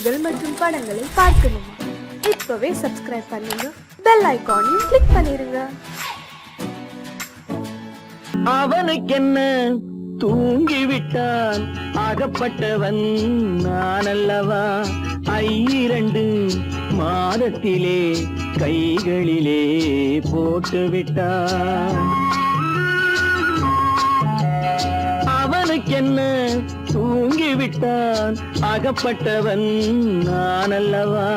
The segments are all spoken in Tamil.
நிகழ்ச்சிகள் மற்றும் படங்களை பார்க்கணுமா? இப்பவே சப்ஸ்கிரைப் பண்ணுங்க, பெல் ஐகானையும் கிளிக் பண்ணிருங்க. அவனுக்கென்ன தூங்கிவிட்டான், அகப்பட்டவன் நான் அல்லவா? 2 மாதத்திலே கைகளிலே போட்டுவிட்டான். அவனுக்கென்ன தூங்கிவிட்டான், அகப்பட்டவன் நான் அல்லவா?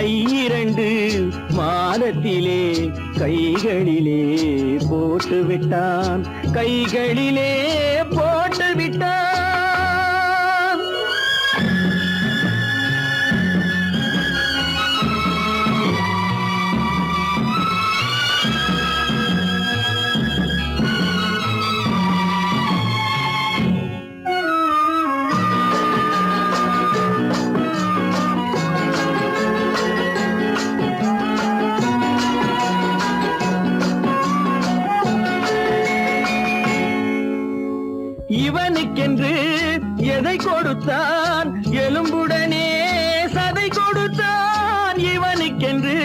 2 மாதத்திலே கைகளிலே போட்டுவிட்டான், கைகளிலே போட்டுவிட்டான். இவனுக்கென்று எதை கொடுத்தான், எலும்புடனே சதை கொடுத்தான். இவனுக்கென்று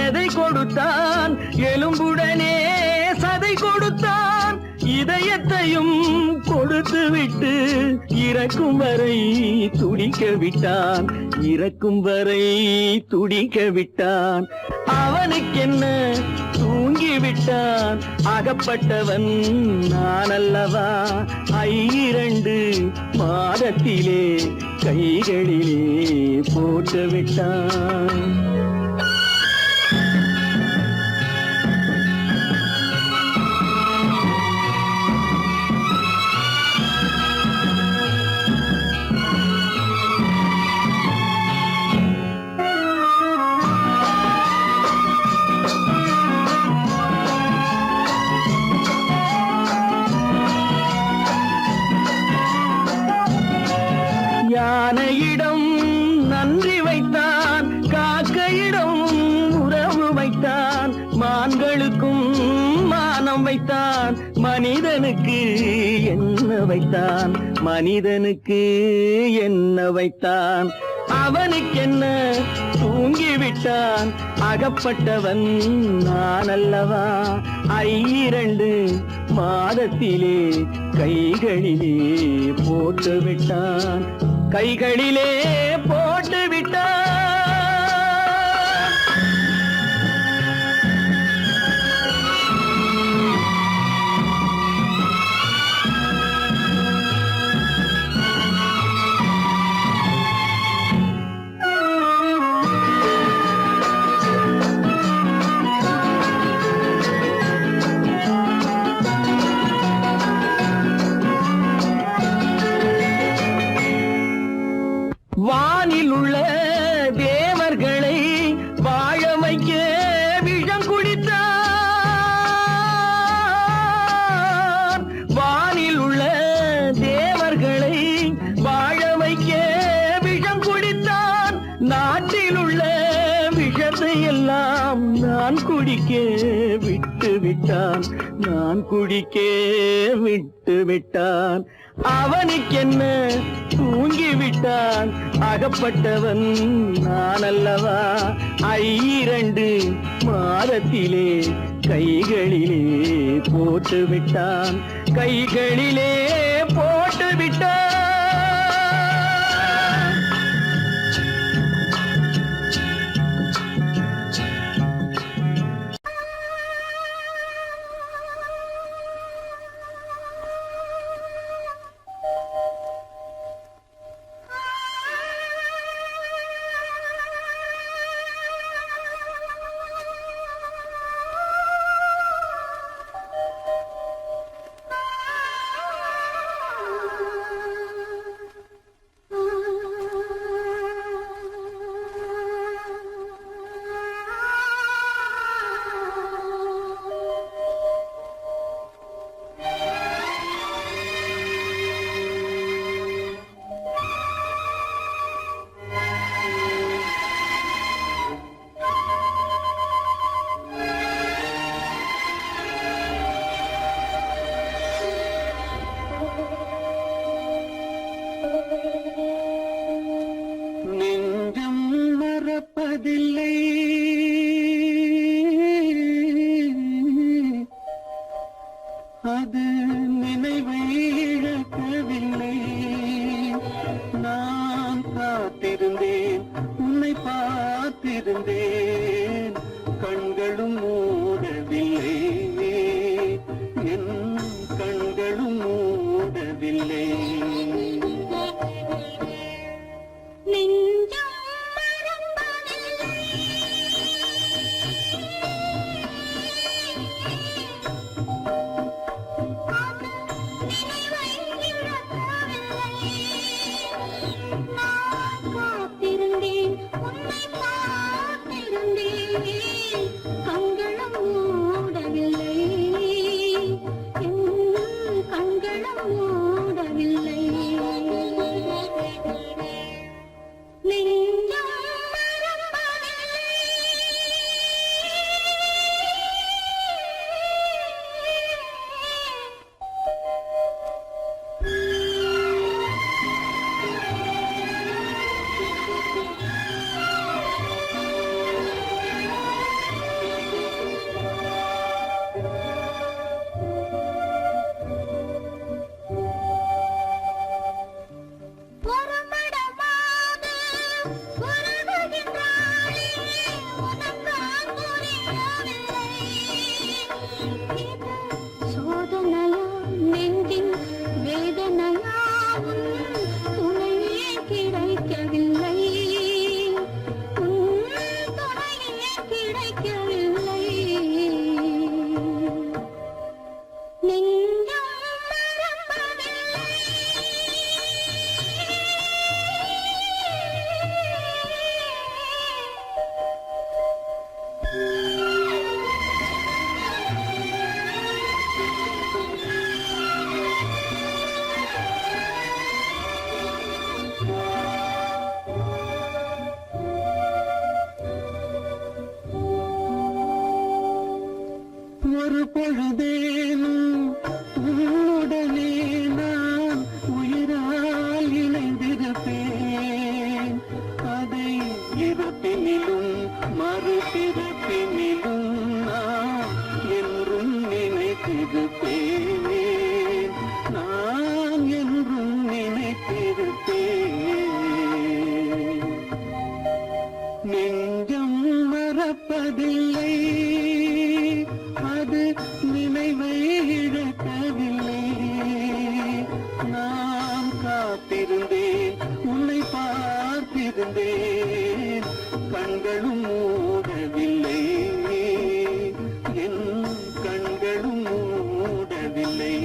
எதை கொடுத்தான், எலும்புடனே சதை கொடுத்தான். இதயத்தையும் கொடுத்து விட்டு இறக்கும் வரை துடிக்க விட்டான், இறக்கும் வரை துடிக்க விட்டான். அவனுக்கென்ன தூங்கிவிட்டான், அகப்பட்டவன் நான் அல்லவா? 2 மாதத்திலே கைகளிலே போட்டுவிட்டான். யானையிடம் நன்றி வைத்தான், காக்கையிடம் உறவு வைத்தான். மான்களுக்கும் மானம் வைத்தான், மனிதனுக்கு என்ன வைத்தான், மனிதனுக்கு என்ன வைத்தான். அவனுக்கென்ன தூங்கிவிட்டான், அகப்பட்டவன் நான் அல்லவா? 2 மாதத்திலே கைகளிலே போட்டுவிட்டான், கைகளிலே போட்டுவிட்டான். வானில் உள்ள தேவர்களை வாழ வைக்க விஷம் குடித்தான். வானில் உள்ள தேவர்களை வாழ வைக்க விஷம் குடித்தான். நாட்டில் உள்ள விஷத்தை எல்லாம் நான் குடிக்க விட்டு விட்டான், நான் குடிக்க விட்டு விட்டான். அவனுக்கென்ன தூங்கிவிட்டான், அகப்பட்டவன் நான் அல்லவா? 2 மாதத்திலே கைகளிலே போட்டுவிட்டான், கைகளிலே போட்டுவிட்டான். மறப்பதில்லை, அது நினைவை இழக்கவில்லை. நான் காத்திருந்தேன், உன்னை பார்த்திருந்தேன், கண்களும் மூடவில்லை, என் கண்களும் மூடவில்லை. ஒரு பொழுதேனும் உன்னுடனே நான் உயிரால் இணைந்திருப்பேன். அதை இருப்பினிலும் மறுபிறப்பினிலும் நான் என்றும் நினைத்திருப்பேன். நான் என்றும் நினைத்திருப்பேன். நெஞ்சம் மறப்பதில்லை, அது நினைவை இழக்கவில்லை. நான் காத்திருந்தேன், உன்னை பார்த்திருந்தேன், கண்களும் மூடவில்லை, என் கண்களும் மூடவில்லை.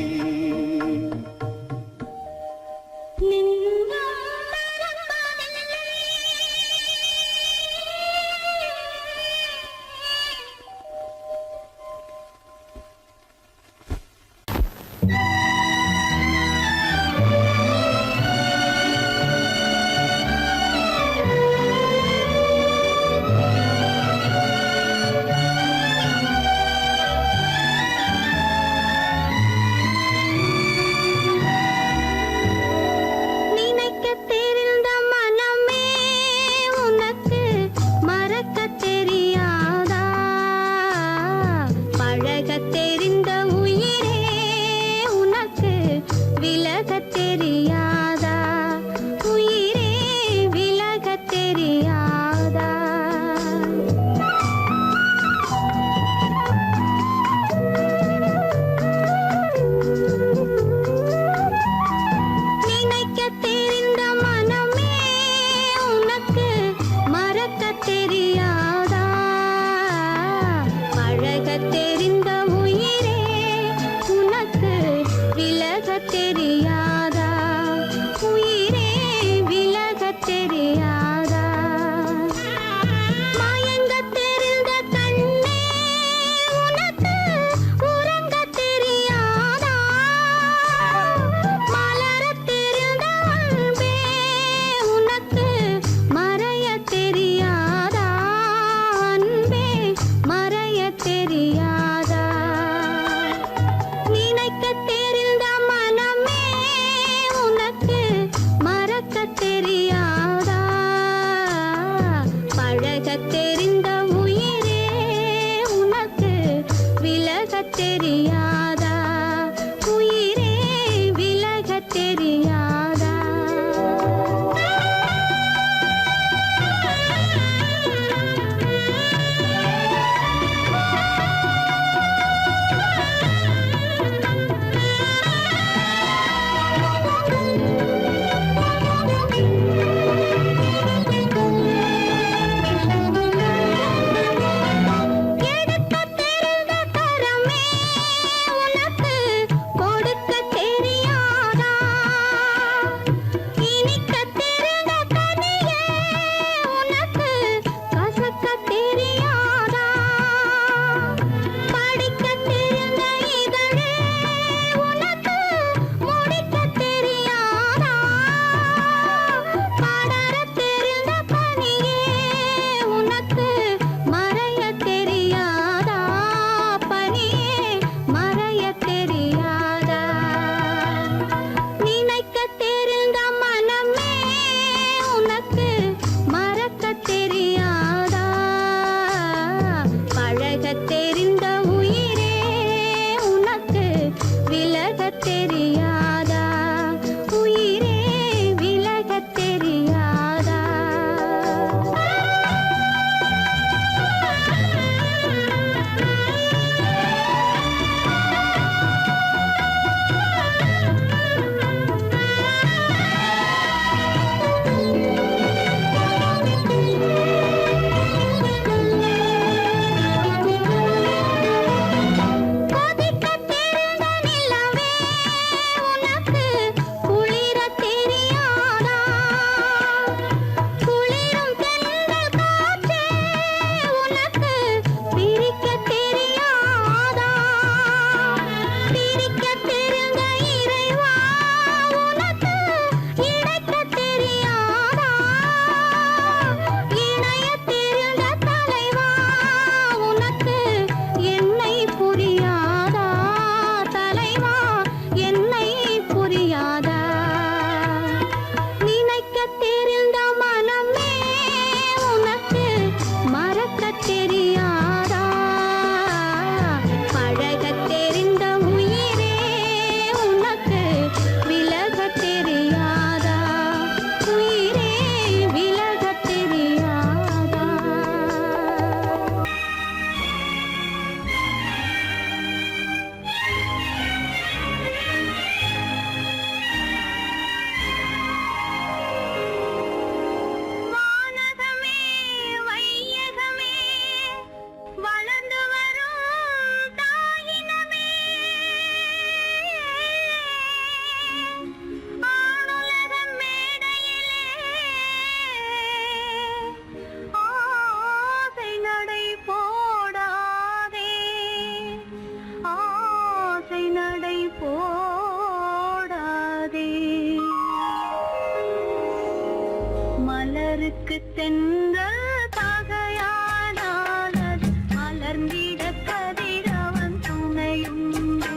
மலருக்கு தென்றல் பகையானால் அது மலர்ந்திட கதிரவன் துணையுண்டு.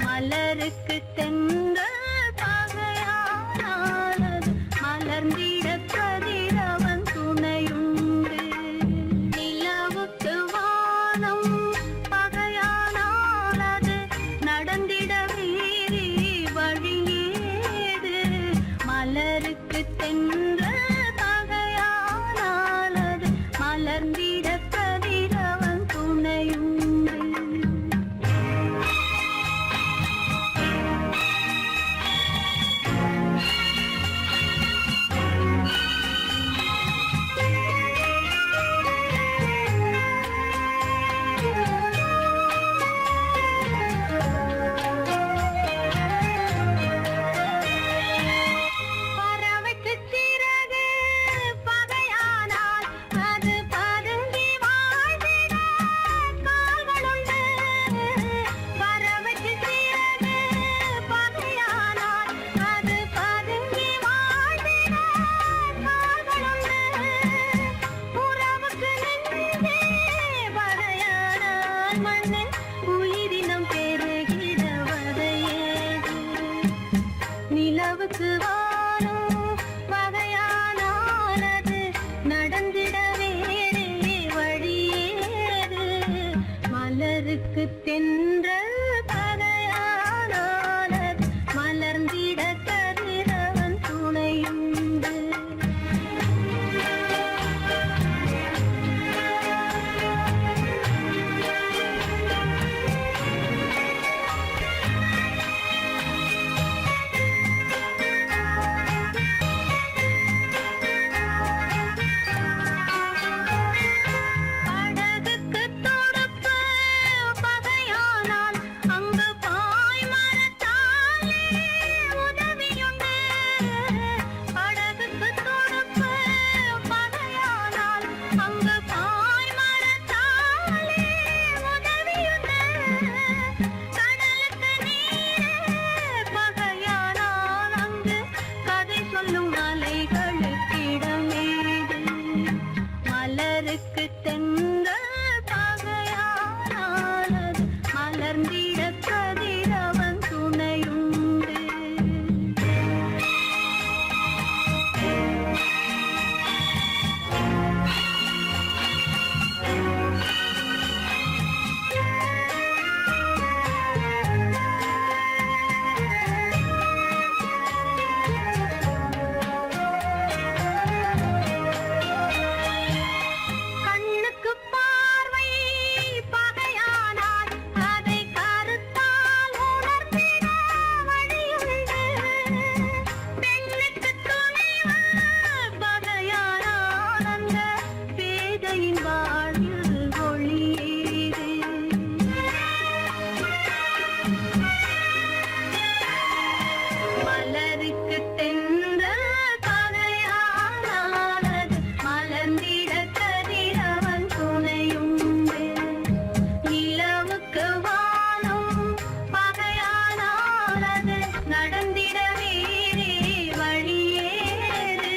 மலருக்கு தென்றல் பகையானால் அது மலர்ந்திட கதிரவன் துணையுண்டு. நிலவுக்கு வானம் பகையானால் அது நடந்திட வீரி வழியேது. மலருக்கு தென்றல் பகையானால் அது மலர்ந்திட கதிரவன் துணையுண்டு. பறவைக்கு சிறகு பகையானால் அது பதுங்கி வாழ்ந்திட கால்களுண்டு. பறவைக்கு சிறகு பகையானால் அது பதுங்கி வாழ்ந்திட கால்களுண்டு. உறவுக்கு நெஞ்சே பகையானால் மண்ணில் உயிரினம் பெருகிட வதையேது. நிலவுக்கு வானம் பகையானால் அது நடந்திட வேறே வழியேது. மலருக்கு தென்றல் பகையானால் அது மலர்ந்திட கதிரவன் துணையுண்டு. படகுக்கு தொடுப்பு பகையானால் அங்கு பாய்மரத்தாலே உதவியுண்டு. படகுக்கு தொடுப்பு பகையானால் அங்கு பாய்மரத்தாலே உதவியுண்டு. கடலுக்கு நீரே பகையானால் அங்கு கதை சொல்லும் அலைகளுக்கு இடமேது. மலருக்கு தென்றல் பகையானால் அது மலர்ந்திட கதிரவன் துணையுண்டு. கண்ணுக்கு பார்வை பகையானால் அதை கருத்தால் உணர்த்திட வழியுண்டு. பெண்ணுக்கு துணைவன் பகையானால் அந்த பேதையின் வாழ்வில் ஒளியேது. மலருக்கு தென்றல் பகையானால் அது மலர்ந்திட கதிரவன் துணையுண்டு. நிலவுக்கு வானம் பகையானால் அது நடந்திட வேறே வழியேது.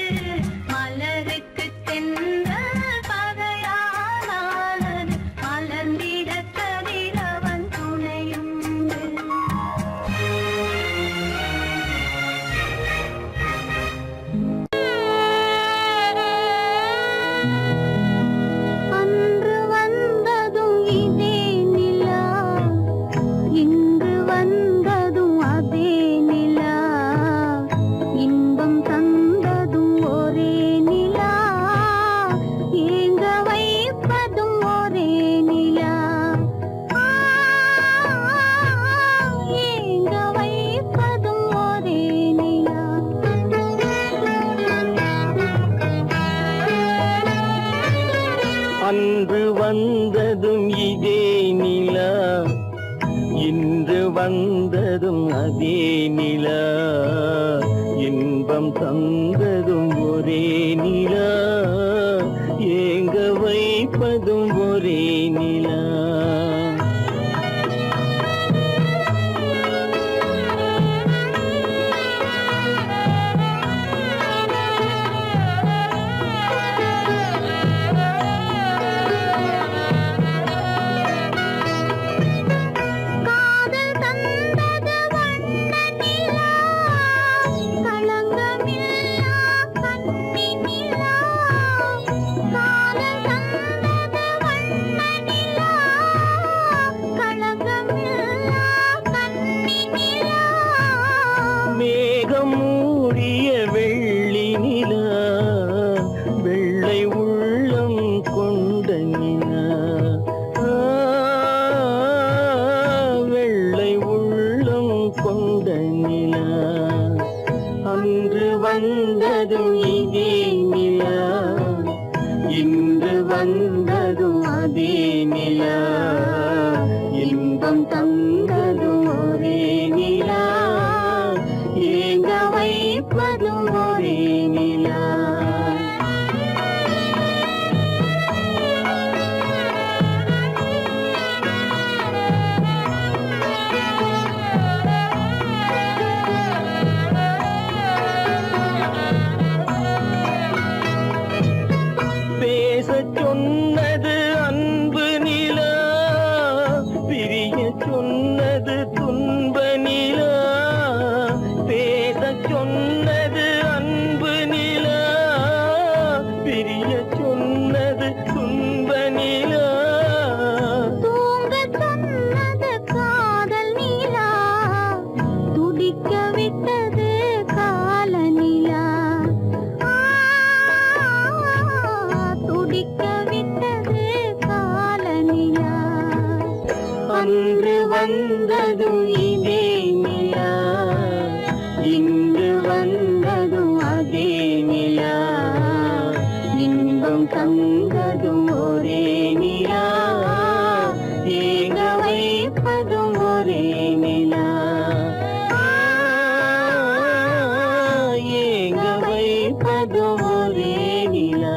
மலருக்கு தென்றல் பகையானால் அது மலர்ந்திட கதிரவன் துணையுண்டு. அன்று வந்ததும் இதே நிலா, இன்று வந்ததும் அதே நிலா. இன்பம் தந்ததும் ஒரே நிலா, ஏங்க வைப்பதும் ஒரே நிலா. ஏங்க வைப்பதும் ஒரே நிலா. அன்று வந்ததும் இதே நிலா, இன்று வந்ததும் அதே நிலா. இன்பம் தந்ததும் ஒரே நிலா, ஏங்க வைப்பதும் ஒரே நிலா. மேகம் மூடிய வெள்ளி நிலா வெள்ளை உள்ளம் கொண்ட நிலா வெள்ளை உள்ளம் கொண்ட நிலா அன்று வந்ததும் இதே நிலா இன்று வந்ததும் அதே நிலா இன்பம் தந்ததும் ஒரே நிலா ஏங்க வைப்பதும் ஒரே நிலா பேசச் சொன்னது அன்பு நிலா பிரிய சொன்னது துன்ப நிலா பேசச் சொன்னது அன்பு நிலா பிரிய சொன்னது துன்ப நிலா தூங்கச் சொன்னது காதல் நிலா துடிக்க விட்டது கால நிலா துடிக்க விட்டது கால நிலா அன்று வந்ததும் இதே நிலா இன்று வந்ததும் அதே நிலா இன்பம் தந்ததும் ஒரே நிலா ஏங்க வைப்பதும் ஒரே நிலா ஏங்க வைப்பதும் ஒரே நிலா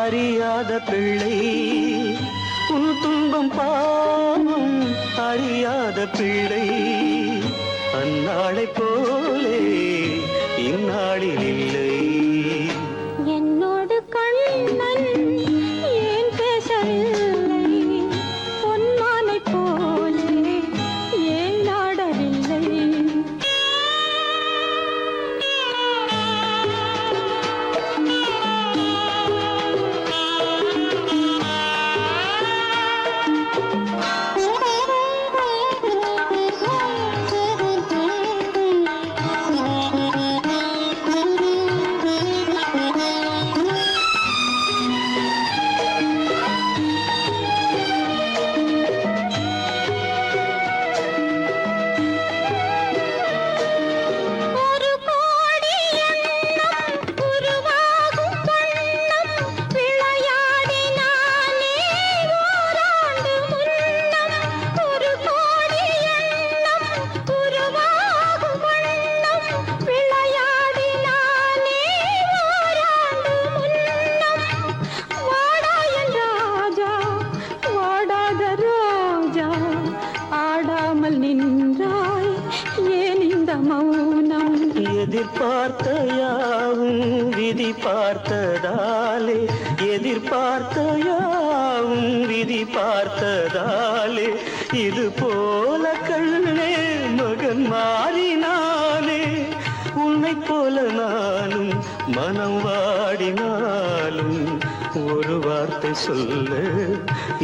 அறியாத பிள்ளை உன் துன்பம் பாவம் அறியாத பிள்ளை அந்நாளை போலே இந்நாளில் இல்லை. என்னோடு கண்ணன் ஏன் பேசவில்லை, பொன்மானை போலே ஏன் நாடவில்லை. எதிர்பார்த்த யாவும் விதி பார்த்ததாலே, எதிர்பார்த்த யாவும் விதி பார்த்ததாலே, இது போல கண்ணே மகன் மாறினாலே, உன்னை போல நானும் மனம் வாடினாலும் ஒரு வார்த்தை சொல்ல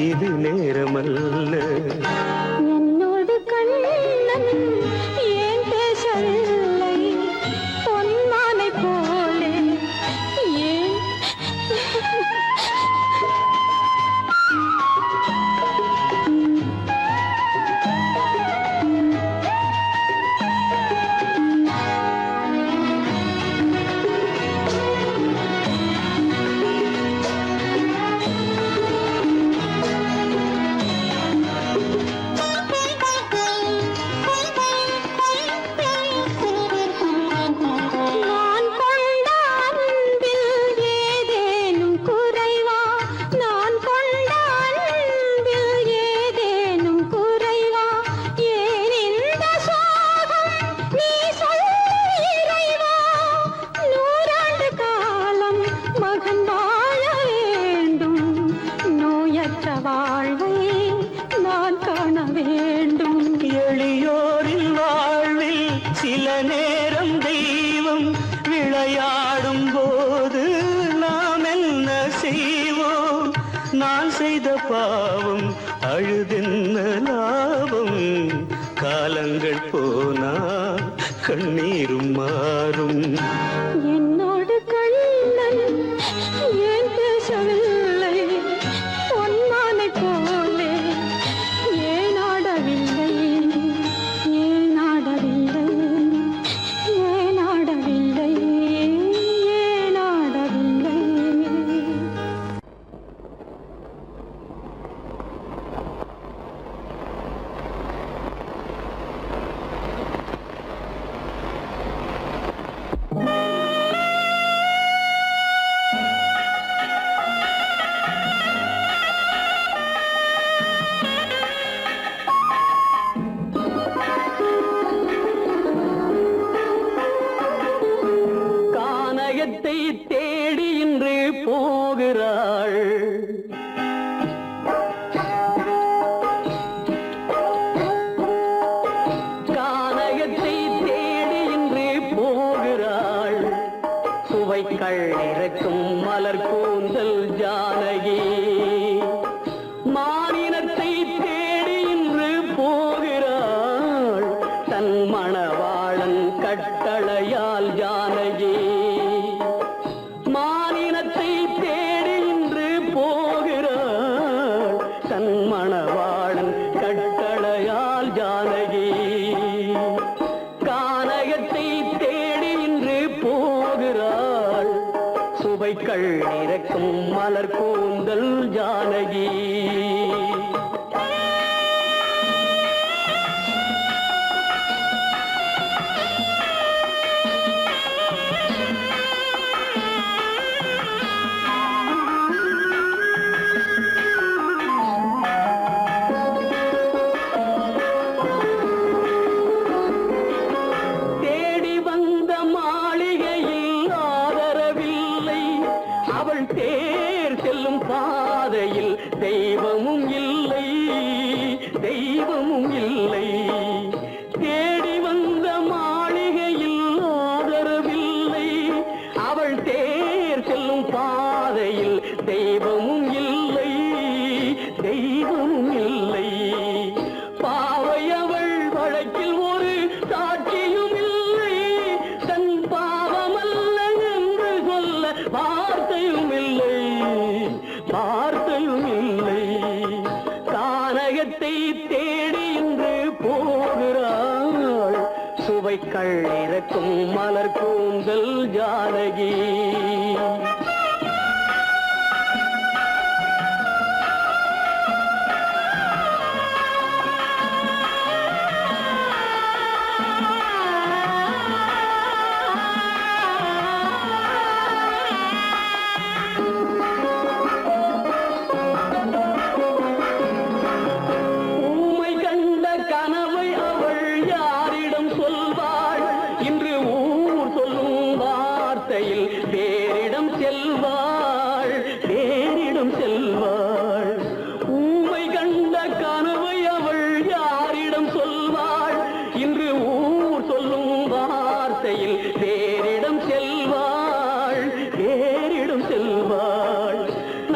இது நேரமல்ல. என்னோடு கண்ணன் ஏன் பேசவில்லை, பொன்மானை போலே ஏன். வாழ்வை நான் காண வேண்டும். எளியோரின் வாழ்வில் சில நேரம் தெய்வம் விளையாடும் போது நாம் என்ன செய்வோம்? நான் செய்த பாவம் அழுதென்ன லாபம்? காலங்கள் போனா கண்ணீரும் மாறும். என்னோடு கண்ணன் ஏன் பேசவில்லை, பொன்மானை போலே ஏன் ஆடவில்லை, ஏன் ஆடவில்லை, ஏன் ஆடவில்லை, ஏன் ஆடவில்லை. கானகத்தை தேடி இன்று போகிறாள், கானகத்தை தேடி இன்று போகிறாள். சுவைக்கள் இறக்கும் மலர் கூந்தல் ஜானகி மானினத்தை தேடி இன்று போகிறாள். தன் மணவாளன் கட்டளையால் ஜானகி மானினத்தை தேடி இன்று போகிறாள். தன் மணவாளன் கட்டளையால் ஜானகி கானகத்தை தேடி இன்று போகிறாள். சுவைக்கள் இறக்கும் மலர் கூந்தல் ஜானகி. தெய்வமும் இல்லை. தேடி வந்த மாளிகையில் ஆதரவில்லை. அவள் தேர் செல்லும் பாதையில் தெய்வமும் இல்லை, தெய்வமும் இல்லை. பாவை அவள் வழக்கில் ஒரு சாட்சியும் இல்லை. தன் பாவமல்ல என்று சொல்ல வார்த்தையும் இல்லை, வார்த்தையும் இல்லை. கானகத்தை தேடி இன்று போகிறாள். சுவைக்கள் இறக்கும் மலர் கூந்தல் ஜானகி. வேறிடம் செல்வாள், வேறிடம் செல்வாள். ஊமை கண்ட கனவை அவள் யாரிடம் சொல்வாள்? இன்று ஊர் சொல்லும் வார்த்தையில் வேறிடம் செல்வாள், வேறிடம் செல்வாள்.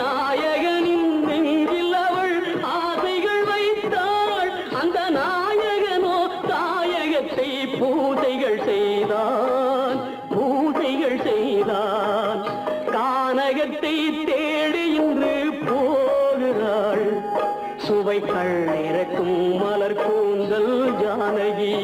நாயகனின் நெஞ்சில் அவள் ஆசைகள் வைத்தாள். அந்த நாயகனோ தாயகத்தை பூஜைகள் செய்தான், பூஜைகள் செய்தான். கானகத்தை தேடி இன்று போகிறாள். சுவைக்கள் இறக்கும் மலர் கூந்தல் ஜானகி.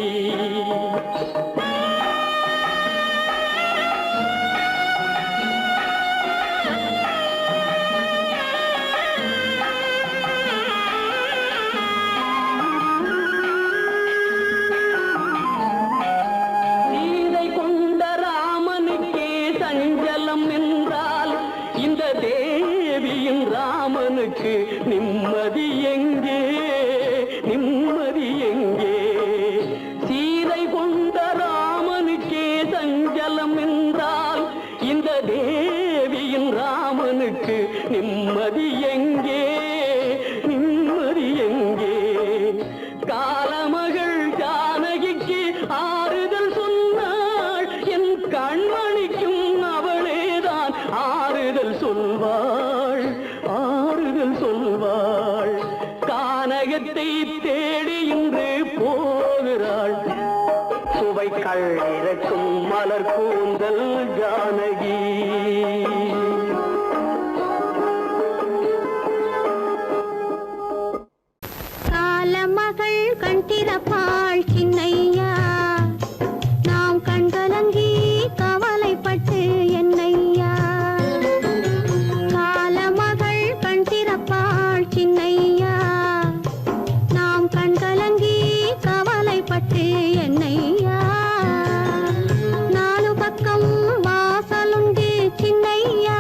இந்த தேவியின் ராமனுக்கு நிம்மதி எங்கே, நிம்மதி எங்கே? சீதை கொண்ட ராமனுக்கே சஞ்சலம் என்றால் இந்த தேவியின் ராமனுக்கு நிம்மதி எங்கே, நிம்மதி எங்கே? காலமகள் ஜானகிக்கு ஆறுதல் சொன்னாள். என் கண்மணிக்கும் அவளேதான் ஆறுதல் சொல்வாள், ஆறுதல் சொல்வாள். கானகத்தை தேடி இன்று போகிறாள். சுவைக்கள் இறக்கும் மலர் கூந்தல் ஜானகி. காலமகள் கண் திறப்பாள் சின்னையா, நாம் கண்கலங்கி கவலைப்பட்டு என்னையா. காலமகள் கண் திறப்பாள் சின்னையா, நாம் கண்கலங்கி கவலைப்பட்டு என்னையா. நாலு பக்கம் வாசலுண்டு சின்னையா,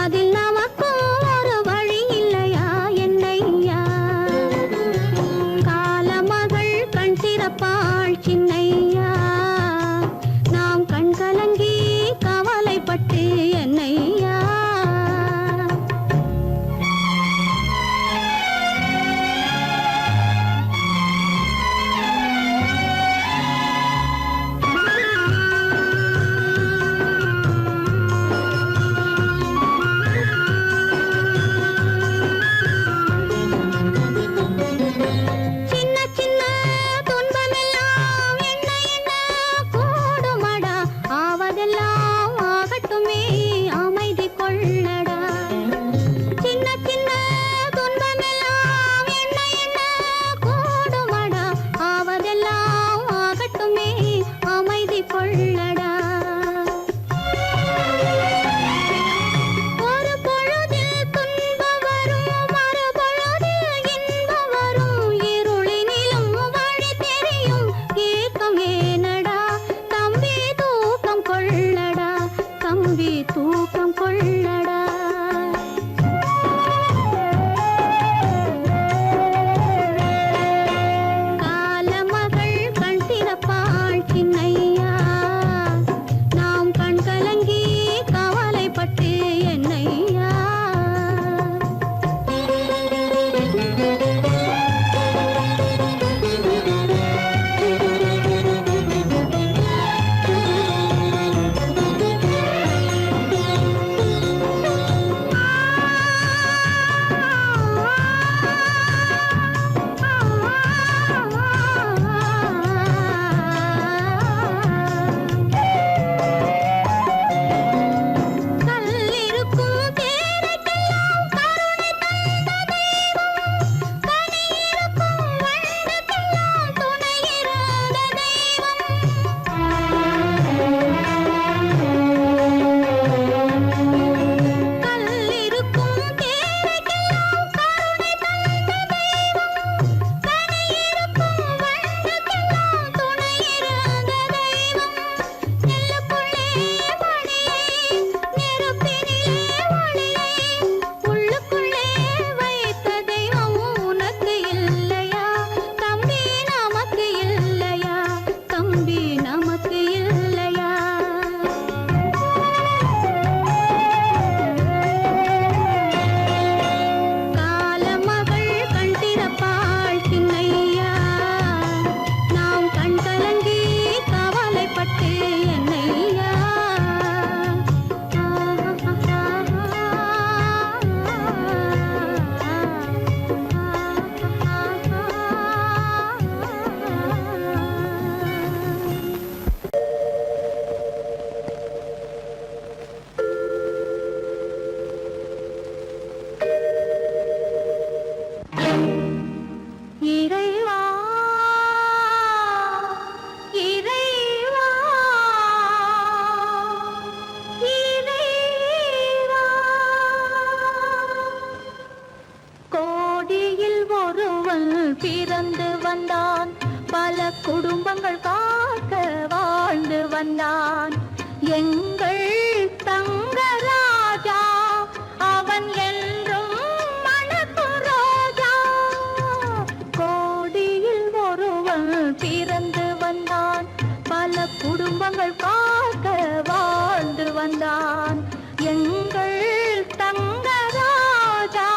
அதில் நமக்கும் ஒரு வழி இல்லையா என்னையா. காலமகள் கண் திறப்பாள் சின்னையா, நாம் கண்கலங்கி கவலைப்பட்டு என்னையா. சின்ன சின்ன துன்பமெல்லாம் என்ன என்ன கூடுமடா, ஆவதெல்லாம் ஆகட்டுமே அமைதி கொள்ளடா. சின்ன சின்ன துன்பமெல்லாம் என்ன என்ன கூடுமடா, ஆவதெல்லாம் ஆகட்டுமே அமைதி கொள்ளடா. ஒரு பொழுதில் துன்பம் வரும், மறுபொழுதில் இன்பம் வரும். இருளினிலும் வழி தெரியும், ஏக்கம் ஏனடா தம்பி தூக்கம் கொள்ளடா, தம்பி தூக்கம் கொள்ளடா. காலமகள் கண் திறப்பாள் சின்னையா, நாம் கண் கலங்கி கவலைப்பட்டு என்னையா. இறைவா இறைவா இறைவா கோடியில் ஒருவன் பிறந்து வந்தான் பல குடும்பங்கள் காக்க வாழ்ந்து வந்தான் எங்கள் தங்கராஜா அவன் என்றும் மணக்கு ரோஜா கோடியில் ஒருவன் பிறந்து வந்தான் பல குடும்பங்கள் காக்க வாழ்ந்து வந்தான் எங்கள் தங்கராஜா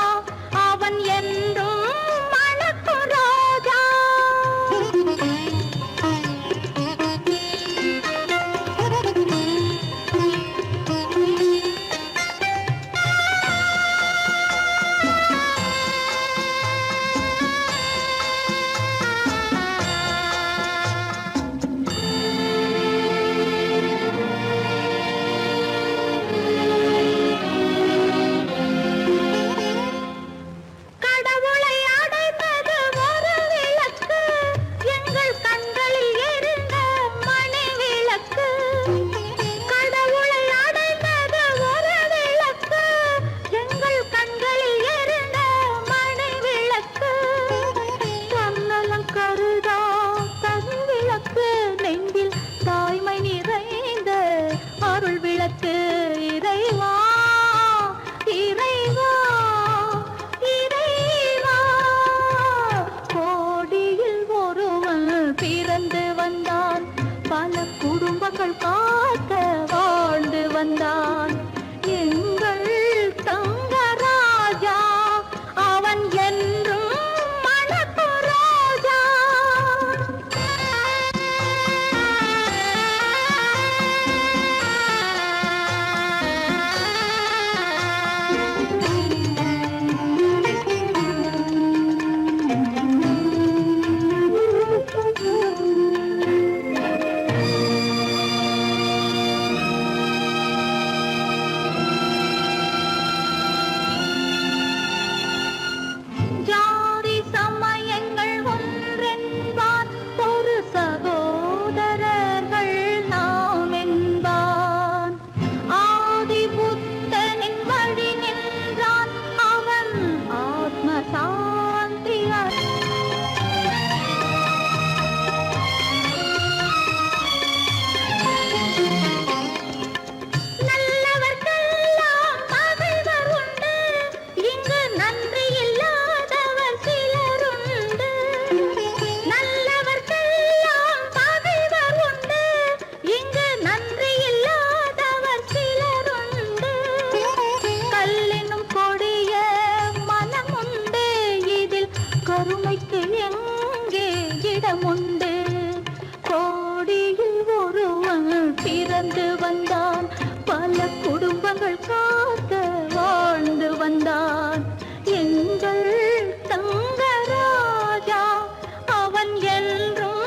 அவன் என்றும் மணக்கு ரோஜா கடவுளை அடைந்தது ஒரு விளக்கு எங்கள் கண்களில் எரிந்த மணி விளக்கு கடவுளை அடைந்தது ஒரு விளக்கு எங்கள் கண்களில் எரிந்த மணி விளக்கு தன்னலம் கருதா தனி விளக்கு நெஞ்சில் தாய்மை நிறைந்த அருள் விளக்கு இறைவா இறைவா இறைவா கோடியில் ஒருவன் பிறந்து வந்தான் பல குடும்பங்கள் காக்க வாழ்ந்து வந்தான் எங்கள் தங்கராஜா அவன் என்றும் மணக்கு ரோஜா ஜாதி சமயங்கள் ஒன்றென்பார் ஒரு சகோதரர்கள் நாம் என்பான் ஆதி புத்தனின் வழி நின்றான் அவன் ஆத்ம சாந்தி நல்லவர்க்கெல்லாம் பகைவர் உண்டு இங்கு நன்றி இல்லாதவர் சிலருண்டு நல்லவர்க்கெல்லாம் பகைவர் உண்டு இங்கு நன்றி இல்லாதவர் சிலருண்டு கல்லினும் கொடிய மனமுண்டு இதில் கருணைக்கு எங்கே இடமுண்டு கோடியில் ஒருவன் பிறந்து வந்தான் பல குடும்பங்கள் காக்க வாழ்ந்து வந்தான் எங்கள் தங்கராஜா அவன் என்றும்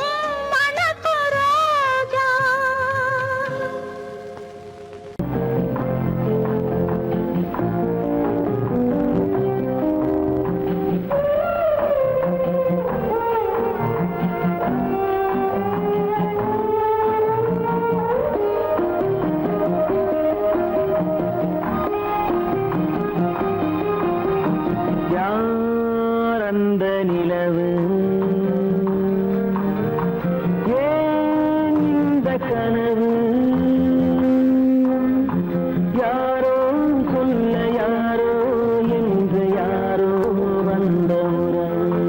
மணக்கு ரோஜா யார் அந்த நிலவு ஏன் இந்த கனவு யாரோ சொல்ல யாரோ என்று யாரோ வந்த உறவு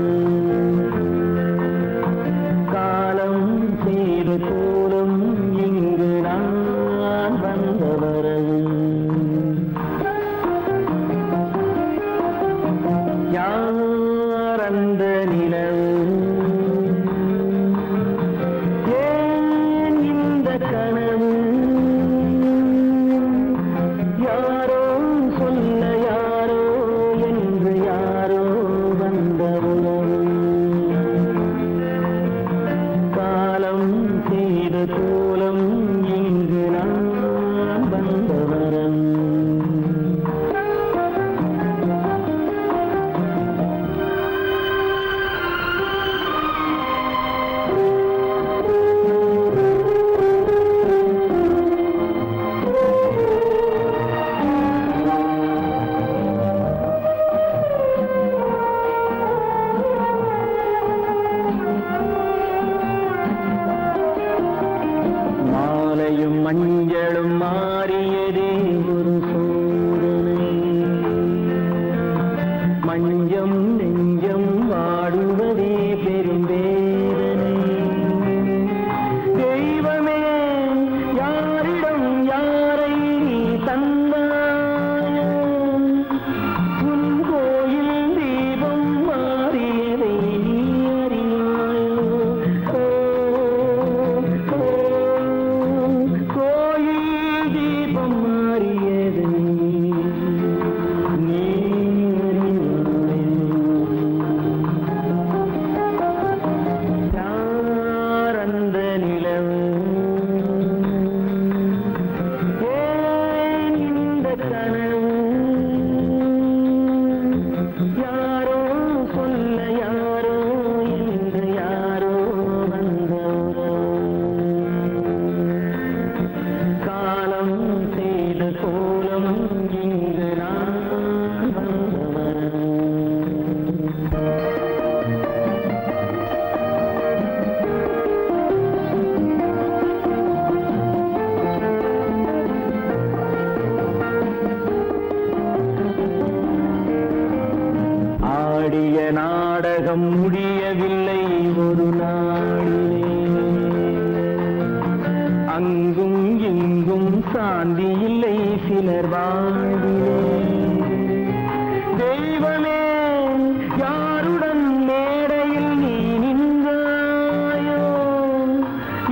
காலம் செய்து கூறும் இங்கு நான் வந்த வரவு யார் அந்த நிலவு ஏன் இந்த கனவு யாரோ சொல்ல யாரோ என்று யாரோ வந்த உறவு காலம் செய்த கோலம் இங்கு நான் வந்த வரவு ஆடிய நாடகம் முடியவில்லை ஒரு நாளிலே. அங்கும் இங்கும் சாந்தி இல்லை சிலர் வாழ்விலே. தெய்வமே யாருடன் மேடையில் நீ நின்றாயோ,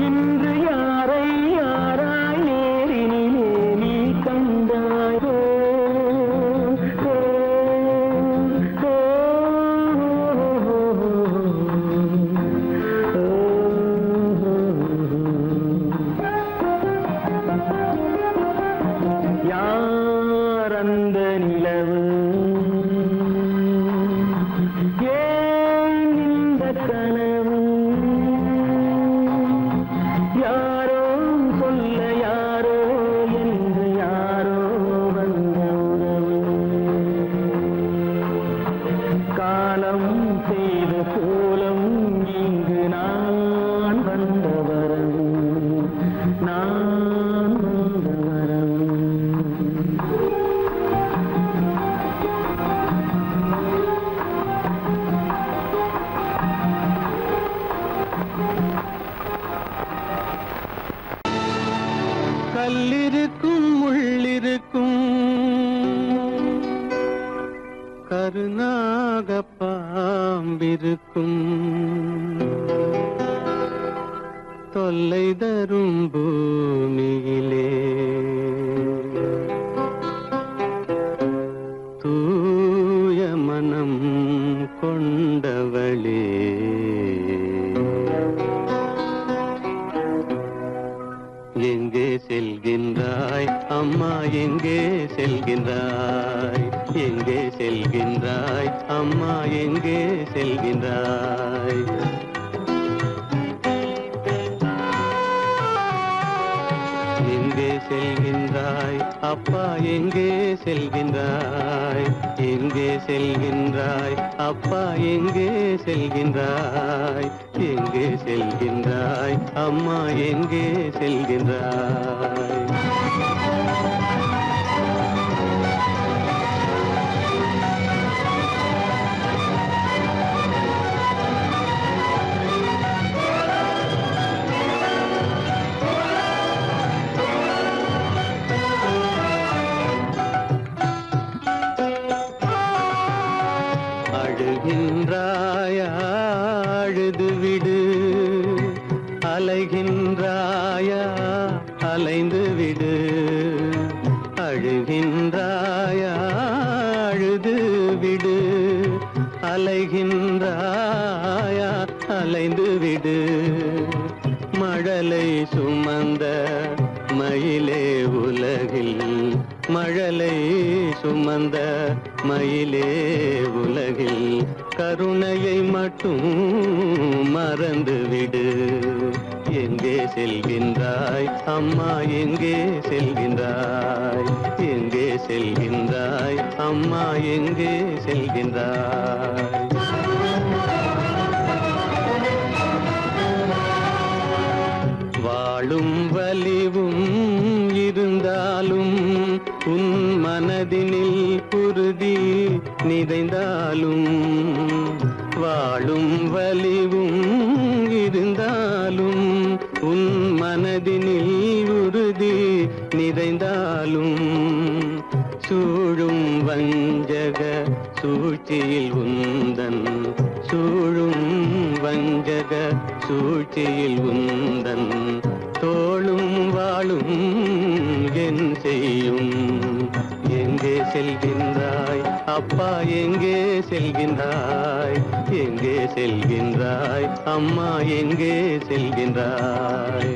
இன்று யாரை யாராய் நேரினிலே நீ கண்டாயோ. யார் அந்த நிலவு, ஏன் இந்த கனவு, யாரோ சொல்ல யாரோ என்று யாரோ வந்த உறவு. காலம் செய்த கோலம் இங்கு நான் வந்த வரவு, நான் வந்த வரவு. கல்லிருக்கும் முள்ளிருக்கும் கருநாக பாம்பிருக்கும் தொல்லை தரும் பூமியிலே தூய மனம் கொண்டவளே. எங்கே செல்கின்றாய் அம்மா, எங்கே செல்கின்றாய், எங்கே செல்கின்றாய் அம்மா, எங்கே செல்கின்றாய். எங்கே செல்கின்றாய் அப்பா, எங்கே செல்கின்றாய், எங்கே செல்கின்றாய் அப்பா, எங்கே செல்கின்றாய், எங்கே செல்கின்றாய் அம்மா, எங்கே செல்கின்றாய். அழுகின்றாயா அழுது விடு, அலைகின்றாயா அலைந்து விடு. அழுகின்றாயா அழுது விடு, அலைகின்றாயா அலைந்து விடு. மழலை சுமந்த மயிலே உலகில், மழலை சுமந்த மயிலே உலகில் கருணையை மட்டும் மறந்துவிடு. எங்கே செல்கின்றாய் அம்மா, எங்கே செல்கின்றாய், எங்கே செல்கின்றாய் அம்மா, எங்கே செல்கின்றாய். வாழும் வலிவும் இருந்தாலும் உன் மனதினில் குருதி நிறைந்தாலும், வாழும் வலிவும் இருந்தாலும் உன் மனதினில் உறுதி நிறைந்தாலும், சூழும் வஞ்சக சூழ்ச்சியில் உந்தன், சூழும் வஞ்சக சூழ்ச்சியில் உந்தன் தோளும் வாழும் என் செய்யும். எங்கே செல்கின்றாய் அப்பா, எங்கே செல்கின்றாய், எங்கே செல்கின்றாய் அம்மா, எங்கே செல்கின்றாய்.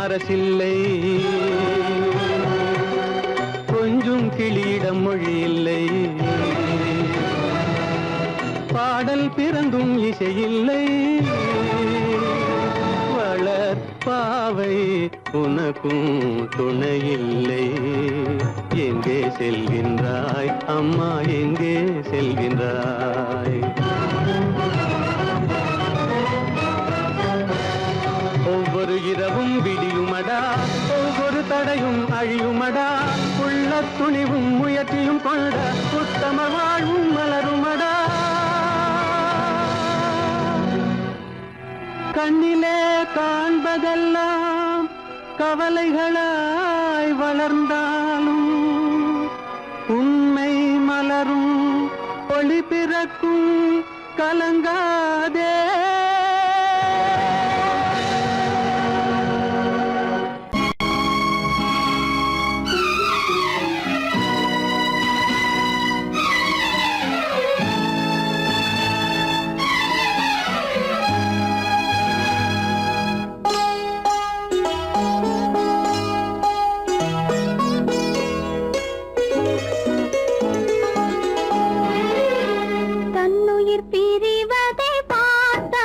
அரசில்லை, கொஞ்சம் கிளியிடம் மொழி இல்லை. பாடல் பிறந்தும் இசையில்லை, வளர் பாவை உனக்கும் துணையில்லை. எங்கே செல்கின்றாய் அம்மா, எங்கே செல்கின்றாய்? ஒவ்வொரு இரவும் விடியுமடா, ஒவ்வொரு தடையும் அழியுமடா, உள்ள துணிவும் முயற்சியும் கொண்ட உத்தம வாழ்வும் மலருமடா. கண்ணிலே காண்பதெல்லாம் கவலைகளாய் வளர்ந்தாலும் உண்மை மலரும், ஒளி பிறக்கும், கலங்காதே. தன்னுயிர் பிரிவதை பார்த்த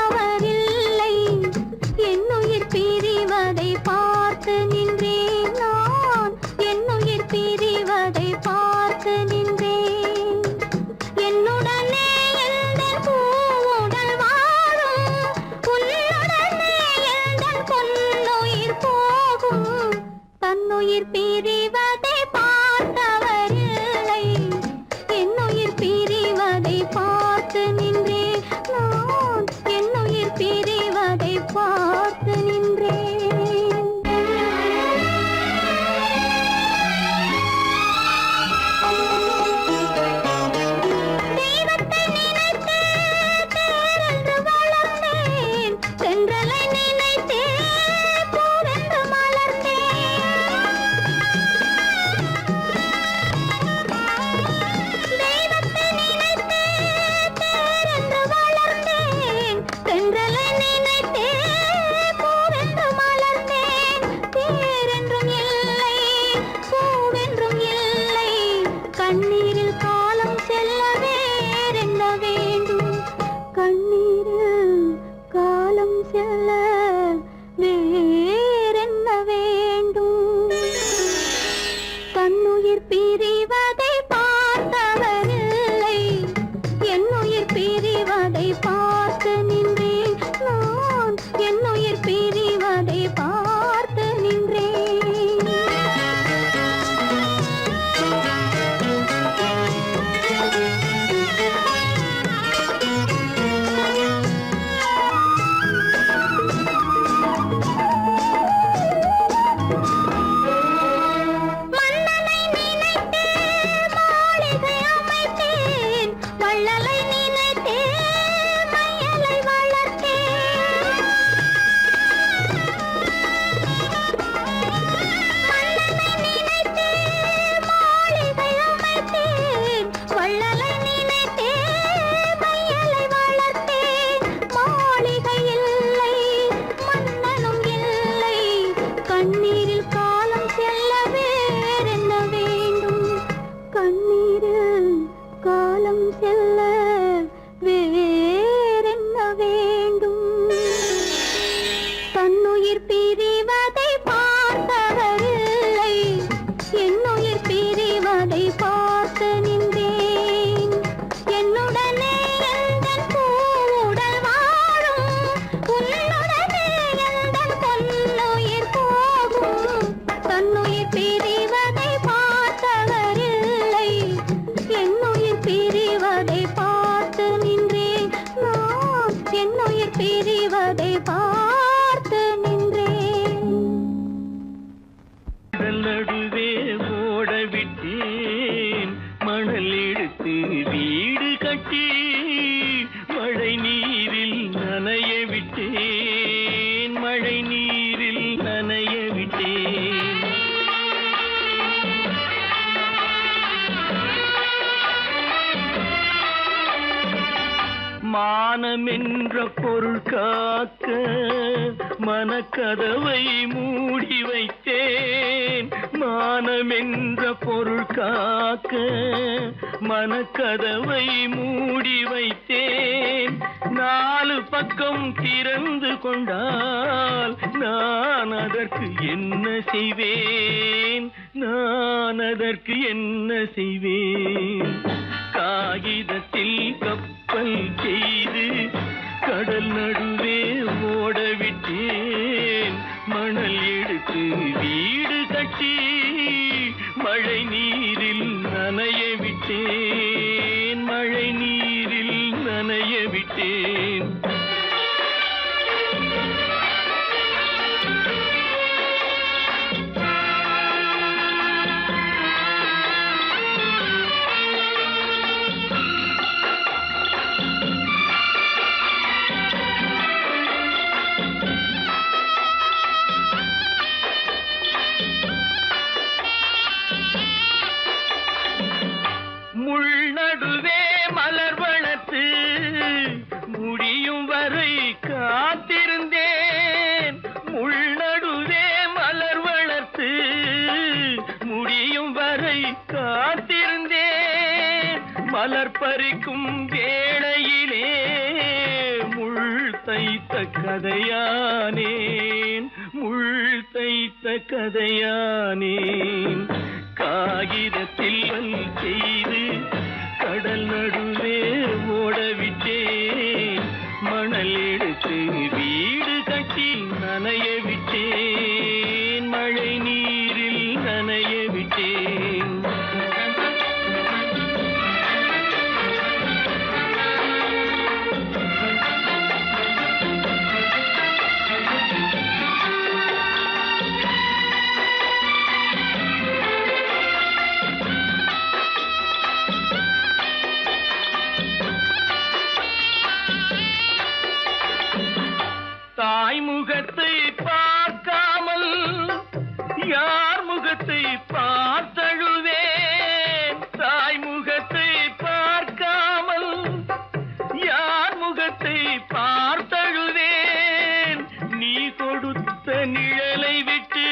மானமென்ற பொருள் காக்க மனக்கதவை மூடி வைத்தேன். மானமென்ற பொருள் காக்க மனக்கதவை மூடி வைத்தேன். 4 பக்கம் திறந்து கொண்டால் நான் அதற்கு என்ன செய்வேன்? நான் அதற்கு என்ன செய்வேன்? காகிதத்தில் கப்பல் செய்து கடல் நடுவே ஓடவிட்டேன். மணல் எடுத்து வீடு கட்டி மழை நீரில் நனைய விட்டேன். மழை நீரில் நனைய விட்டேன். முள்நடுவே மலர் வளர்த்து முடியும் வரை காத்திருந்தேன். முள்நடுவே மலர் வளர்த்து முடியும் வரை காத்திருந்தேன். மலர் பறிக்கும் வேளையிலே முள் தைத்த கதையானேன். முள் தைத்த கதையானேன். காகிதத்தில் செய்து கடல் நடுவே ஓடவிட்டேன். மணல் எடுத்து வீடு கட்டி நனைய விட்டேன். மழை நீரில் நனைய விட்டேன். தாய் முகத்தை பார்க்காமல் யார் முகத்தை பார்த்தழுவேன். தாய் முகத்தை பார்க்காமல் யார் முகத்தை பார்த்தழுவேன். நீ கொடுத்த நிழலை விட்டு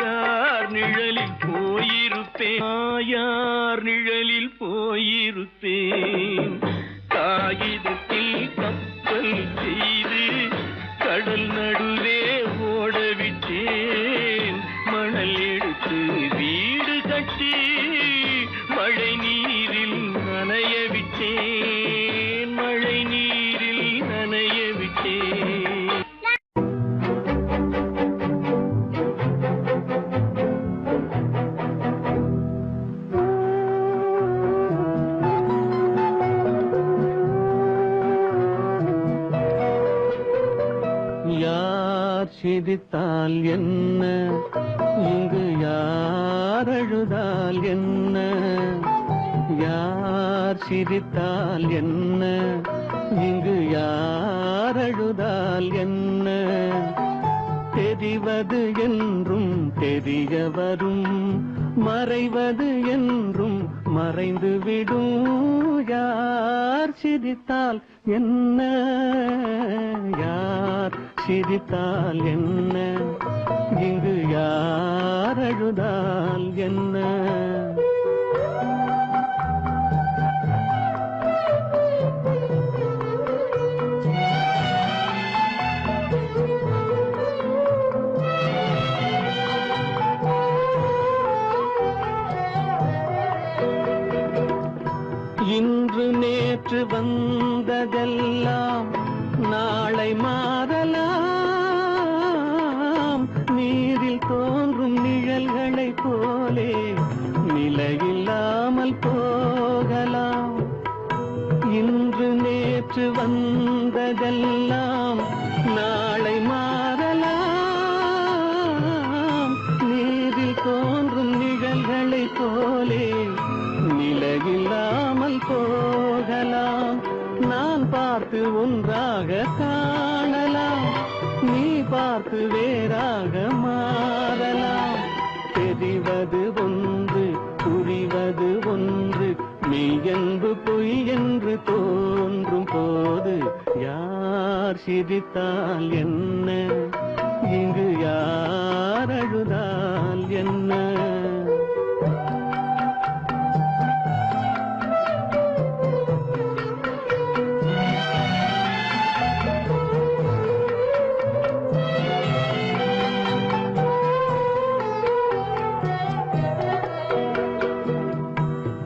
யார் நிழலில் போயிருப்பேன். யார் நிழலில் போயிருப்பேன். காகிதத்தில் கப்பல் செய்து கடல் நடுவே ஓடவிட்டேன். மணல் எடுத்து வீடு கட்டி மழை நீரில் நனைய விட்டேன். மழை நீரில் நனைய விட்டேன். யார் சிரித்தால் என்ன, இங்கு யார் அழுதால் என்ன? யார் சிரித்தால் என்ன, இங்கு யார் அழுதால் என்ன? தெரிவது என்றும் தெரிய வரும், மறைவது என்றும் மறைந்துவிடும். யார் சிரித்தால் என்ன, யார் சிரித்தால் என்ன, இங்கு யார் அழுதால் என்ன? இன்று நேற்று வந்ததெல்லாம் நாளை மாறலாம். நீரில் தோன்றும் நிழல்களைப் போலே நிலையில்லாமல் போகலாம். இன்று நேற்று வந்ததெல்லாம் நாளை மாறலாம். நீரில் தோன்றும் நிழல்களைப் போலே நிலையில்லாமல் போகலாம். நான் பார்த்து ஒன்றாக காணலாம், நீ பார்த்து வேறாக மாறலாம். தெரிவது ஒன்று, புரிவது ஒன்று, மெய் என்று பொய் என்று தோன்றும் போது சிரித்தால் என்ன, இங்கு யார் அழுதால் என்ன?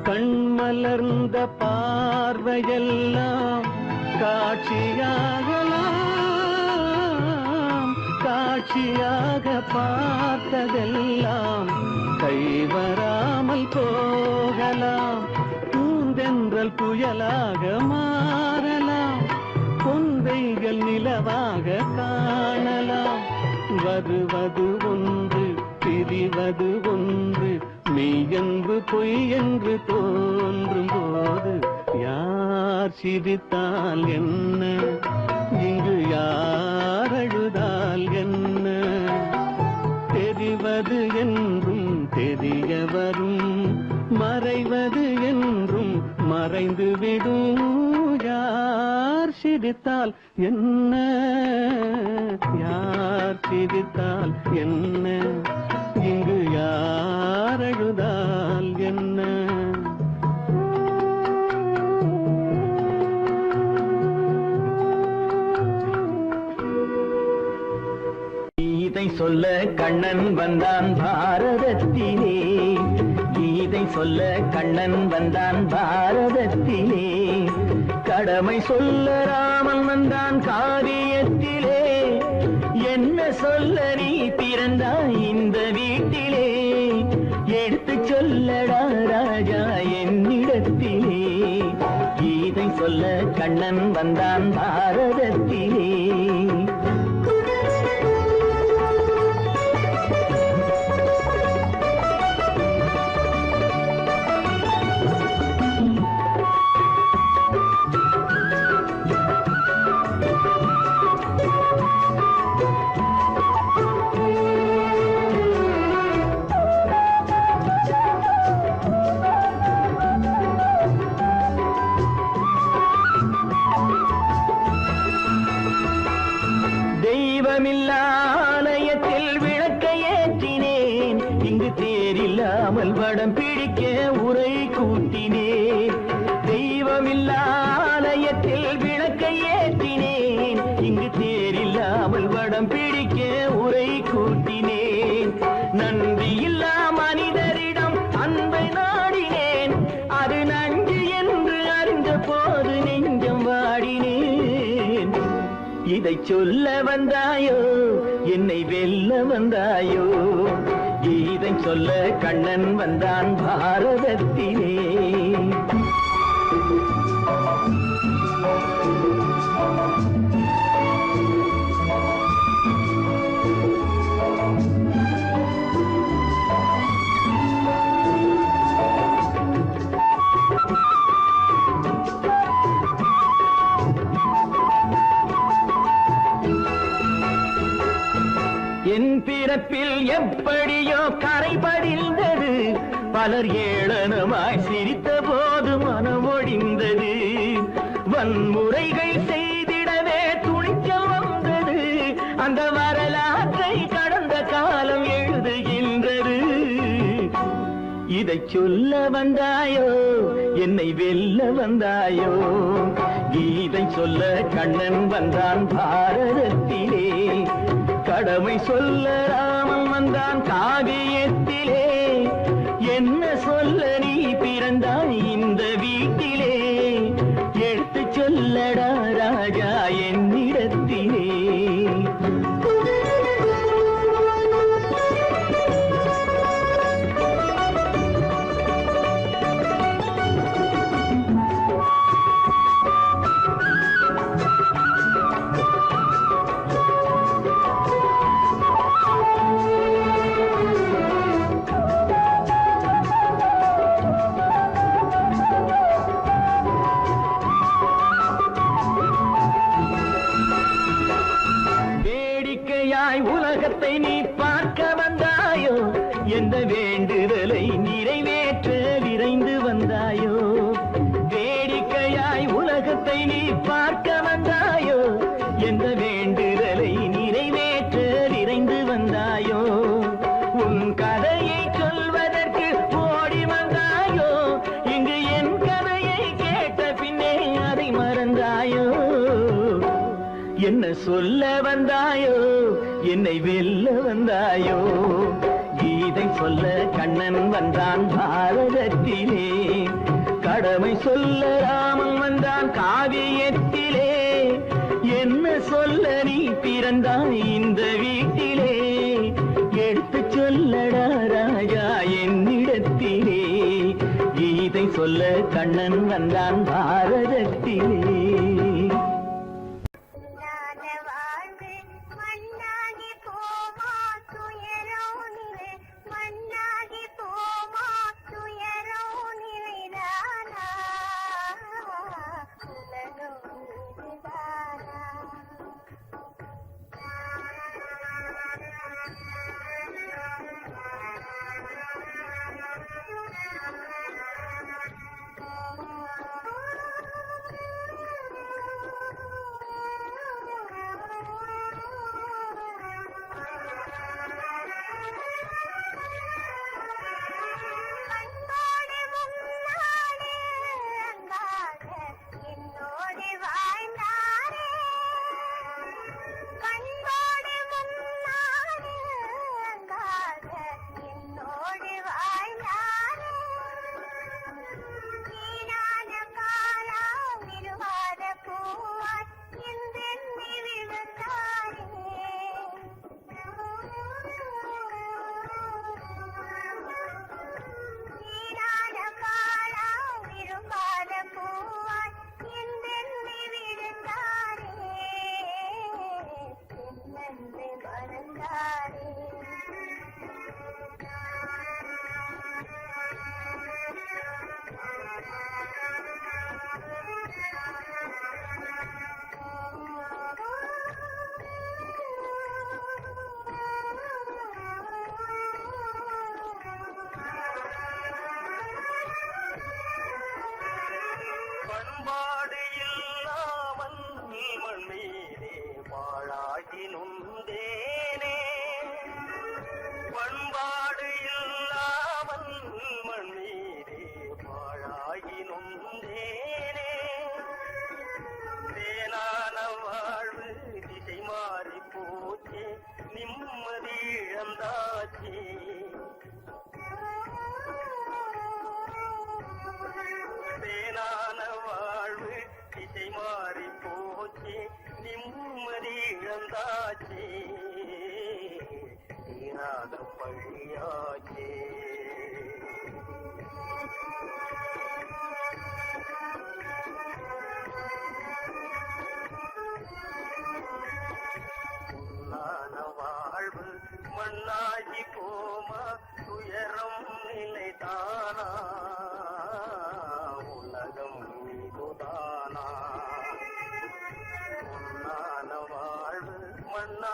கண்மலர்ந்த பார்வையெல்லாம் காட்சியாகலாம், காட்சியாக பார்த்ததெல்லாம் கைவராமல் போகலாம். பூந்தென்றல் புயலாக மாறலாம், பொந்தைகள் நிலவாக காணலாம். வருவது ஒன்று பிரிவது ஒன்று, மெய்யென்று பொய்யென்று தோன்றும் போது யார் சிரித்தால் என்ன, இங்கு யார் அழுதால் என்ன? தெரிவது என்றும் தெரிய வரும், மறைவது என்றும் மறைந்து விடும். யார் சிரித்தால் என்ன, யார் சிரித்தால் என்ன, இங்கு யார் அழுதால் என்ன? கீதை சொல்ல கண்ணன் வந்தான் பாரதத்திலே, கீதை சொல்ல கண்ணன் வந்தான் பாரதத்திலே. கடமை சொல்ல ராமன் வந்தான் காரியத்திலே. என்ன சொல்ல நீ பிறந்தாய் இந்த வீட்டிலே, எடுத்து சொல்லடா ராஜா என்னிடத்திலே. கீதை சொல்ல கண்ணன் வந்தான் பாரதத்திலே. தெய்வமில்லாலயத்தில் விளக்கை ஏற்றினேன், இங்கு தேரில்லாமல் வடம் பிடிக்க உரை கூட்டினேன். தெய்வமில்லாலயத்தில் விளக்கை ஏற்றினேன், இங்கு தேரில்லாமல் வடம் பிடிக்க உரை கூட்டினேன். நன்றியில்லா மனிதரிடம் அன்பை நாடினேன், அது நன்றி என்று அறிந்த போது நெஞ்சம் வாடினேன். இதை சொல்ல வந்தாயோ, என்னை வெல்ல வந்தாயோ? கீதை சொல்ல கண்ணன் வந்தான் பாரதத்திலே. என் பிறப்பில் எப்படியோ கரை படிந்தது, பலர் ஏளனமாய் சிரித்த போது மனமொழிந்தது. வன்முறைகள் செய்திடவே துணிச்சல் வந்தது, அந்த வரலாற்றை கடந்த காலம் எழுதுகின்றது. இதை சொல்ல வந்தாயோ, என்னை வெல்ல வந்தாயோ? கீதை சொல்ல கண்ணன் வந்தான் பாரதத்திலே. கடமை சொல்ல ராமன் வந்தான் காவியத்திலே. என்ன சொல்ல நீ பிறந்தாய் இந்த வீட்டிலே, எடுத்து சொல்லடா ராஜா என்னிடத்திலே. என்ன சொல்ல வந்தாயோ என்னை வெல்ல வந்தாயோ கீதை சொல்ல கண்ணன் வந்தான் பாரதத்திலே கடமை சொல்ல ராமன் வந்தான் காவியத்திலே என்ன சொல்ல நீ பிறந்தாய் இந்த வீட்டிலே எடுத்து சொல்லடா ராஜா என்னிடத்திலே கீதை சொல்ல கண்ணன் வந்தான் பாரதத்திலே பண்பாடு இல்லாமல் மண் மீதே பாழாகி நொந்தேனே பண்பாடு இல்லாமல் மண் மீதே பாழாகி நொந்தேனே தேனான வாழ்வு திசை மாறி போச்சே நிம்மதி இழந்தாச்சே தேனான வாழ்வு திசை மாறி போச்சே நிம்மதி இழந்தாச்சே தீராத பழியாச்சே பொன்னான வாழ்வு மண்ணாகி போமா துயரம் நிலைதானா உலகம் இதுதானா பொன்னான வாழ்வு மண்ணாகி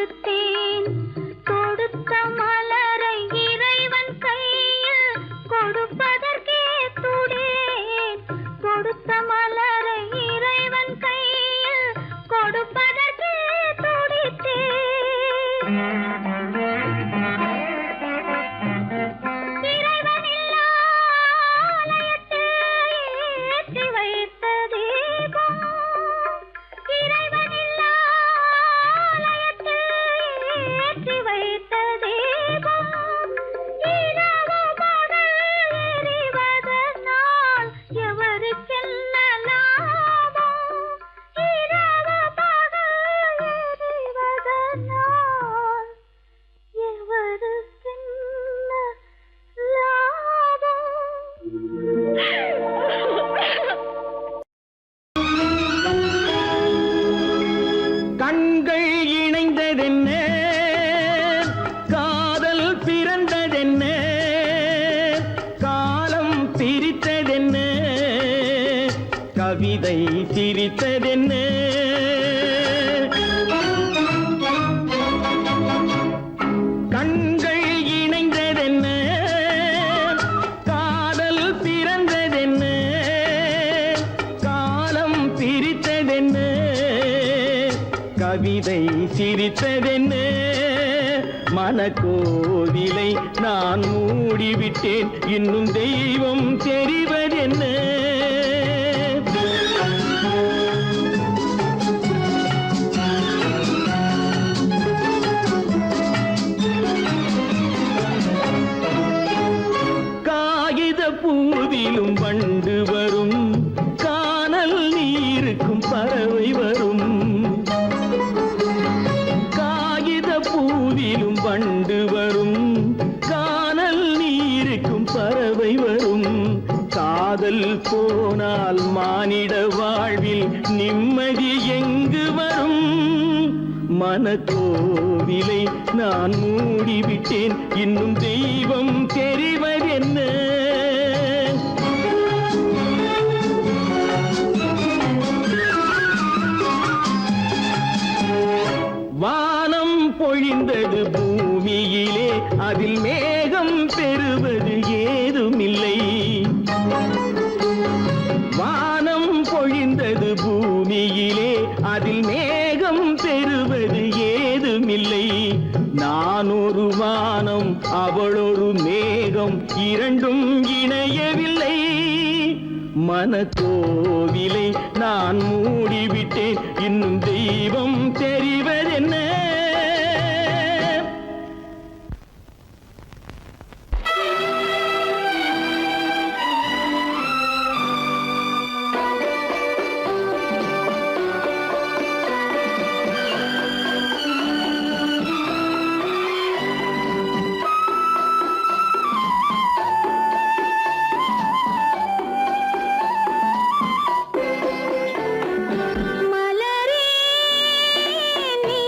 கொடுத்தேன். கொடுத்த மலரை இறைவன் கையில் கொடுப்பதற்கே துடித்தேன். கொடுத்த மலரை இறைவன் கையில் கொடுப்பதற்கே துடித்தேன். இறைவனில்லா ஆலயத்தில் ஏற்றி வைத்த தீபம். இறைவனில்லா ஆலயத்தில் ஏற்றி வைத்த தீபம். இரவு பகல் எரிவதனால் எவருக்கென்ன லாபம்? இரவு பகல் எரிவதனால் எவருக்கென்ன லாபம்? கண்கள் இணைந்ததென்ன, காதல் பிறந்ததென்ன, காலம் பிரித்ததென்ன, கவிதை சிரித்ததென்ன. கண்கள் இணைந்ததென்ன, காதல் பிறந்ததென்ன, காலம் பிரித்ததென்ன, கவிதை சிரித்ததென்ன. மனக்கோவிலை நான் மூடிவிட்டேன், இன்னும் தெய்வம் தெரிவதென்ன. காகித பூவிலும் வண்டு வரும், கானல் நீருக்கும் பறவை வரும். காகித பூவிலும் வண்டு வரும், கானல் நீருக்கும் பறவை வரும். காதல் போனால் மானிட வாழ்வில் நிம்மதி எங்கு வரும்? மனக்கோவிலை நான் மூடிவிட்டேன், இன்னும் தெய்வம் தெரிவதென்ன. வானம் பொழிந்தது பூமியிலே, அதில் மேகம் பெறுவது ஏதுமில்லை. வானம் பொழிந்தது பூமியிலே, அதில் மேகம் பெறுவது ஏதுமில்லை. நான் ஒரு வானம், அவளொரு மேகம், இரண்டும் இணையவில்லை. மனக்கோவிலை நான் மூடிவிட்டேன், இன்னும் தெய்வம் தெரிவதென்ன. மலரே நீ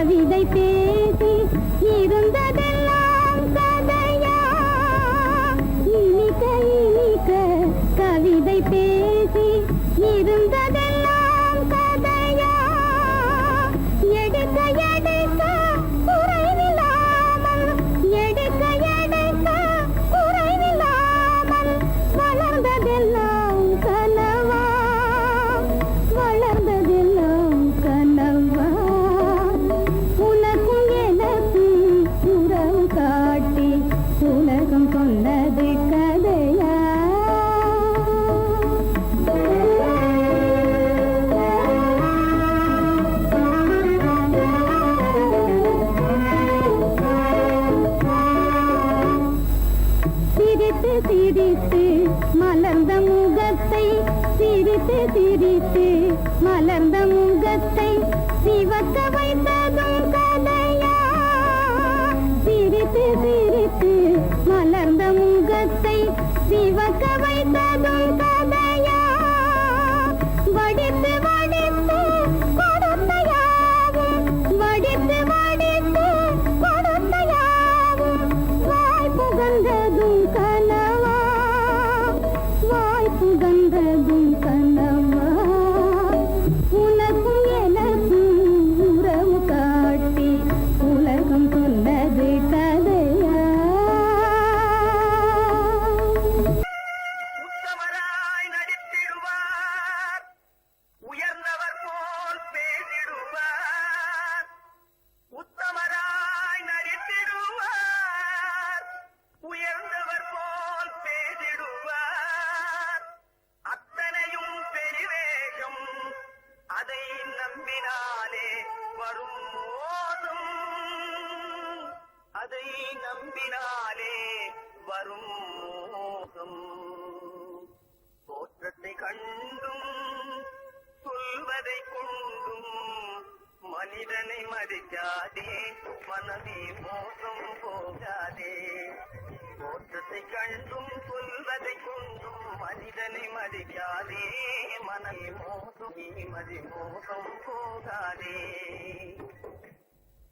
கவிதை பேசி இருந்ததெல்லாம் கதையா இனிக்க இனிக்க கவிதை பேசி இருந்ததெல்லாம் கதையா எடுக்க எடுக்க குறைவில்லாமல் எடுக்க எடுக்க குறைவில்லாமல் வளர்ந்ததெல்லாம் கனவா வளர்ந்ததெல்லாம் கனவா உனக்கும் எனக்கும் உறவு காட்டி உலகம் சொன்னது கதையா சிரித்து சிரித்து மலர்ந்த முகத்தை சிரித்து சிரித்து மலர்ந்த முகத்தை சிவக்க வைத்ததும் கதையா சிரித்து சிரித்து மலர்ந்த முகத்தை சிவக்க வைத்ததும் கதையா வடித்து வடித்து கொடுத்த யாவும் வடித்து வடித்து கொடுத்த யாவும் வாய் புகழ்ந்ததும் கனவா வாய் புகழ்ந்ததும் கனவா உனக்கும் எனக்கும் உறவு காட்டி உலகம் சொன்னது கதையா உத்தமராய் நடித்திடுவார் உயர்ந்தவர் போல் பேசிடுவார் உத்தமராய் நடித்திடுவார் உயர்ந்தவர் போல் பேசிடுவார் அத்தனையும் பெருவேஷம் அதை நம்பினாலே வரும் மோசம் அதை நம்பினாலே வரும் மோசம் தோற்றத்தை கண்டும் சொல்வதை கொண்டும் மனிதனை மதிக்காதே மனமே மோசம் போகாதே தோற்றத்தை கண்டும் சொல்வதை கொண்டும் மனிதனை மதிக்காதே மனமே மோசம் மதி மோசம் போகாதே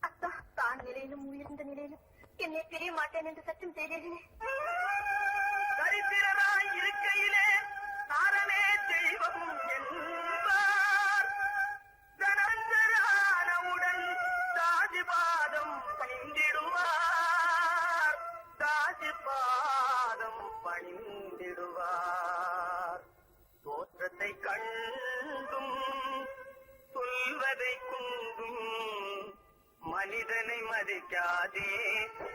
அத்தா தான் நிலையிலும் உயர்ந்த நிலையிலும் என்னை தெரிய மாட்டேன் என்று சற்றும் செய்தேனே தரித்திரராய் இருக்கையிலே தாரமே தெய்வம் என்பார் தனஞ்சரானவுடன் தாஜிபாதம் பணிந்திடுவார் தாஜிபாதம் பணிந்திடுவார் தோற்றத்தை கண்டும் சொல்வதை கொண்டும் மனிதனை மதிக்காதே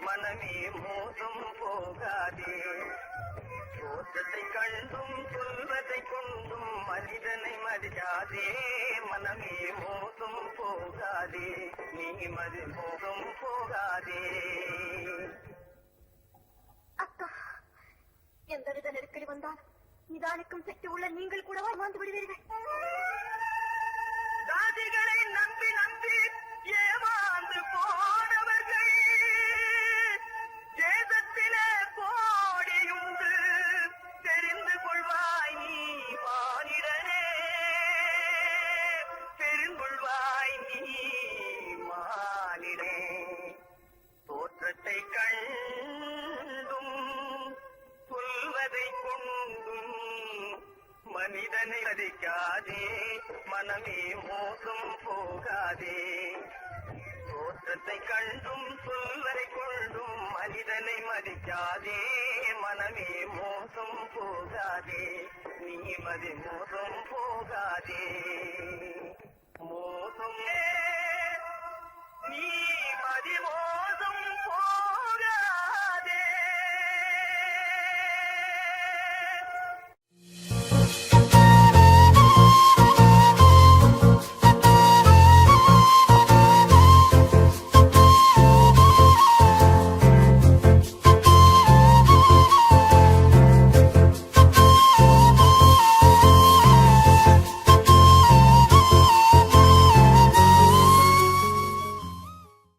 மனமே மோசம் போகாதே தோற்றத்தை கண்டும் சொல்வதை கொண்டும் மனிதனை மதிக்காதே மனமே மோசம் போகாதே நீ மதி மோசம் போகாதே அக்கா எந்தவித நெருக்கடி வந்தாலும் நிதானிக்கும் சக்தி உள்ள நீங்கள் கூடவா வாழ்ந்து விடுவீர்கள் ஜாதிகளை நம்பி நம்பி ஏமாந்து போனவர்கள் தேசத்திலே கோடியுண்டு தெரிந்து கொள்வாய் நீ மானிடனே தெரிந்துகொள்வாய் நீ மானிடே தோற்றத்தை கண்டும் சொல்வதை கொண்டும் மனிதனை மதிக்காதே மனமே மோசம் போகாதே தோற்றத்தை கண்டும் சொல்வதை கொண்டும் மனிதனை மதிக்காதே மனமே மோசம் போகாதே நீ மதி மோசம் போகாதே மோசம் நீ மதி மோசம்